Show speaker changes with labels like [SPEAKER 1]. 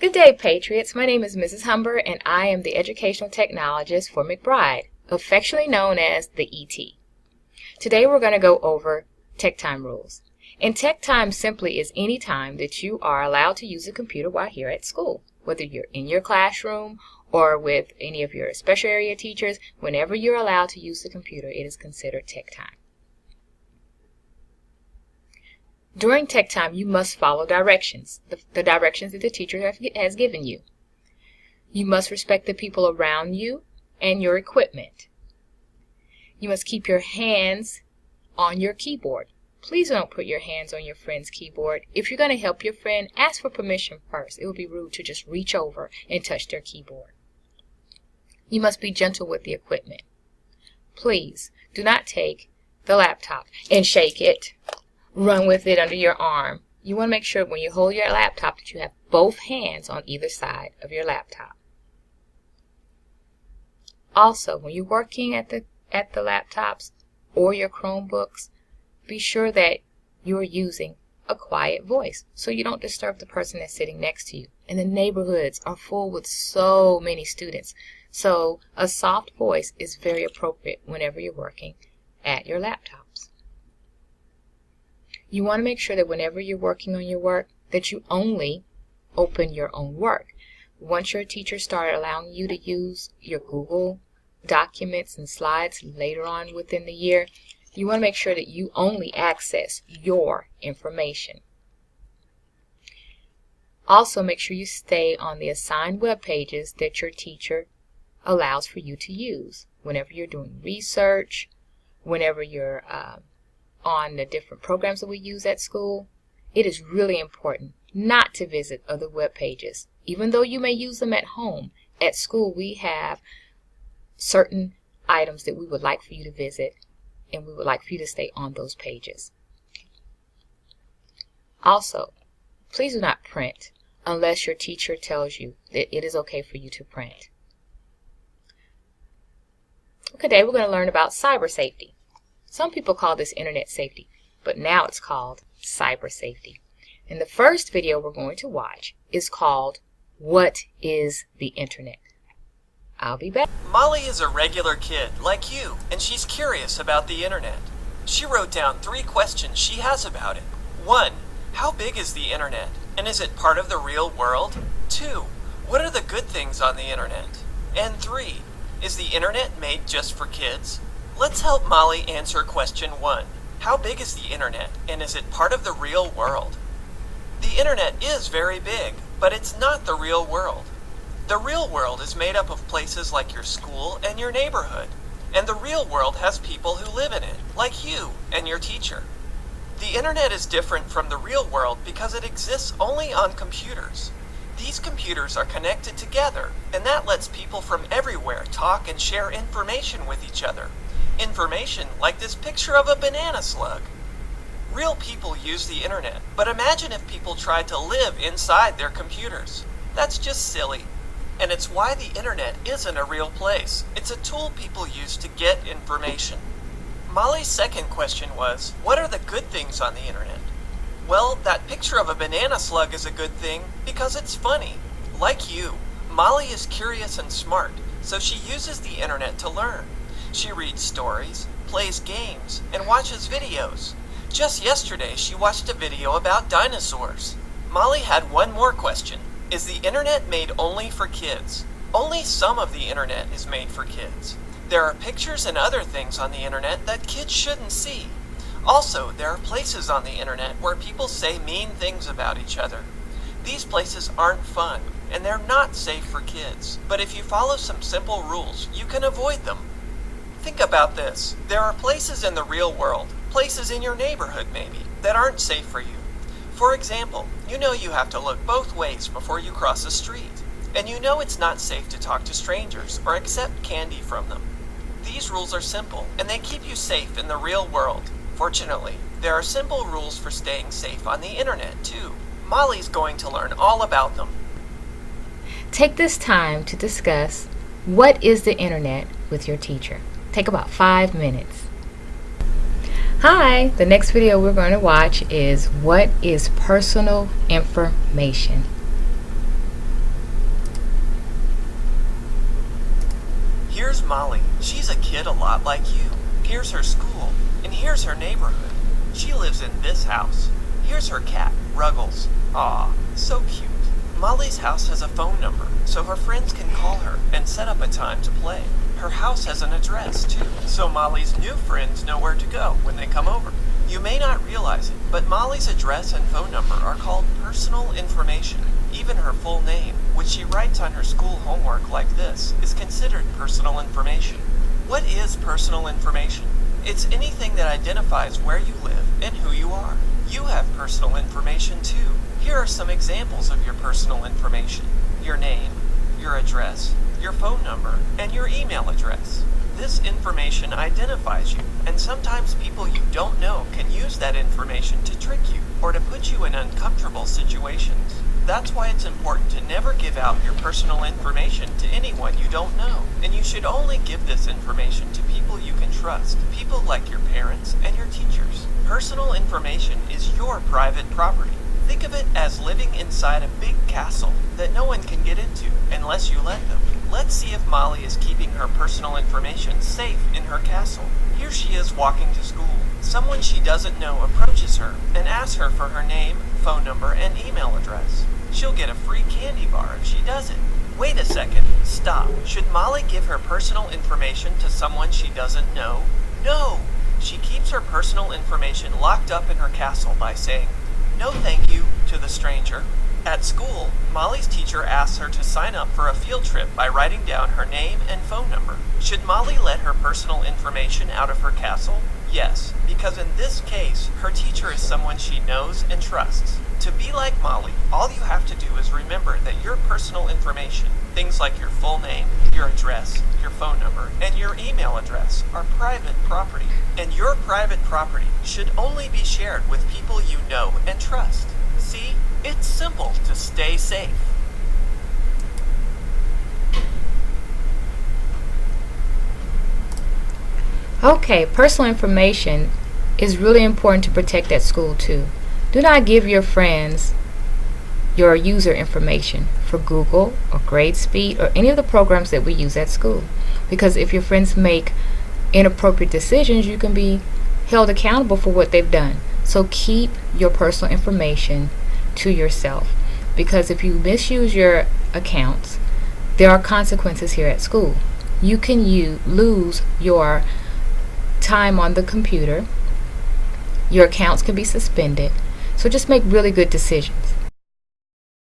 [SPEAKER 1] Good day, Patriots. My name is Mrs. Humber, and I am the Educational Technologist for McBride, affectionately known as the ET. Today we're going to go over Tech Time rules. And Tech Time simply is any time that you are allowed to use a computer while here at school, whether you're in your classroom or with any of your special area teachers. Whenever you're allowed to use the computer, it is considered Tech Time. During Tech Time, you must follow directions, the directions that the teacher has given you. You must respect the people around you and your equipment. You must keep your hands on your keyboard. Please don't put your hands on your friend's keyboard. If you're going to help your friend, ask for permission first. It would be rude to just reach over and touch their keyboard. You must be gentle with the equipment. Please do not take the laptop and shake it. Run with it under your arm. You want to make sure when you hold your laptop that you have both hands on either side of your laptop. Also, when you're working at the laptops or your Chromebooks, be sure that you're using a quiet voice so you don't disturb the person that's sitting next to you. And the neighborhoods are full with so many students. So a soft voice is very appropriate whenever you're working at your laptops. You want to make sure that whenever you're working on your work, that you only open your own work. Once your teacher started allowing you to use your Google documents and slides later on within the year, you want to make sure that you only access your information. Also, make sure you stay on the assigned web pages that your teacher allows for you to use. Whenever you're doing research, whenever you're on the different programs that we use at school, it is really important not to visit other web pages. Even though you may use them at home, at school we have certain items that we would like for you to visit, and we would like for you to stay on those pages. Also, please do not print unless your teacher tells you that it is okay for you to print. Today we're going to learn about cyber safety. Some people call this internet safety, but now it's called cyber safety. And the first video we're going to watch is called What is the Internet? I'll be back.
[SPEAKER 2] Molly is a regular kid like you, and she's curious about the internet. She wrote down 3 questions she has about it. 1. How big is the internet? And is it part of the real world? 2. What are the good things on the internet? And 3. Is the internet made just for kids? Let's help Molly answer question 1. How big is the internet, and is it part of the real world? The internet is very big, but it's not the real world. The real world is made up of places like your school and your neighborhood, and the real world has people who live in it, like you and your teacher. The internet is different from the real world because it exists only on computers. These computers are connected together, and that lets people from everywhere talk and share information with each other. Information like this picture of a banana slug. Real people use the internet, but imagine if people tried to live inside their computers. That's just silly. And it's why the internet isn't a real place. It's a tool people use to get information. Molly's second question was, what are the good things on the internet? Well, that picture of a banana slug is a good thing because it's funny. Like you, Molly is curious and smart, so she uses the internet to learn. She reads stories, plays games, and watches videos. Just yesterday, she watched a video about dinosaurs. Molly had one more question. Is the internet made only for kids? Only some of the internet is made for kids. There are pictures and other things on the internet that kids shouldn't see. Also, there are places on the internet where people say mean things about each other. These places aren't fun, and they're not safe for kids. But if you follow some simple rules, you can avoid them. Think about this. There are places in the real world, places in your neighborhood maybe, that aren't safe for you. For example, you know you have to look both ways before you cross a street. And you know it's not safe to talk to strangers or accept candy from them. These rules are simple, and they keep you safe in the real world. Fortunately, there are simple rules for staying safe on the internet too. Molly's going to learn all about them.
[SPEAKER 1] Take this time to discuss what is the internet with your teacher. Take about 5 minutes. Hi, the next video we're going to watch is what is personal information.
[SPEAKER 2] kid a lot like you. Here's her school, and here's her neighborhood. She lives in this house. Here's her cat, Ruggles. Aw, so cute. Molly's house has a phone number, so her friends can call her and set up a time to play. Her house has an address, too, so Molly's new friends know where to go when they come over. You may not realize it, but Molly's address and phone number are called personal information. Even her full name, which she writes on her school homework like this, is considered personal information. What is personal information? It's anything that identifies where you live and who you are. You have personal information too. Here are some examples of your personal information: your name, your address, your phone number, and your email address. This information identifies you, and sometimes people you don't know can use that information to trick you or to put you in uncomfortable situations. That's why it's important to never give out your personal information to anyone you don't know, and you should only give this information to people you can trust, people like your parents and your teachers. Personal information is your private property. Think of it as living inside a big castle that no one can get into unless you let them. Let's see if Molly is keeping her personal information safe in her castle. Here she is walking to school. Someone she doesn't know approaches her and asks her for her name, phone number, and email address. She'll get a free candy bar if she does it. Wait a second. Stop. Should Molly give her personal information to someone she doesn't know? No! She keeps her personal information locked up in her castle by saying, "No thank you," to the stranger. At school, Molly's teacher asks her to sign up for a field trip by writing down her name and phone number. Should Molly let her personal information out of her castle? Yes, because in this case, her teacher is someone she knows and trusts. To be like Molly, all you have to do is remember that your personal information, things like your full name, your address, your phone number, and your email address, are private property. And your private property should only be shared with people you know and trust. See, it's simple to stay safe.
[SPEAKER 1] Okay, personal information is really important to protect at school too. Do not give your friends your user information for Google or GradeSpeed or any of the programs that we use at school, because if your friends make inappropriate decisions, you can be held accountable for what they've done. So keep your personal information to yourself, because if you misuse your accounts, there are consequences here at school. You can lose your time on the computer. Your accounts can be suspended. So just make really good decisions.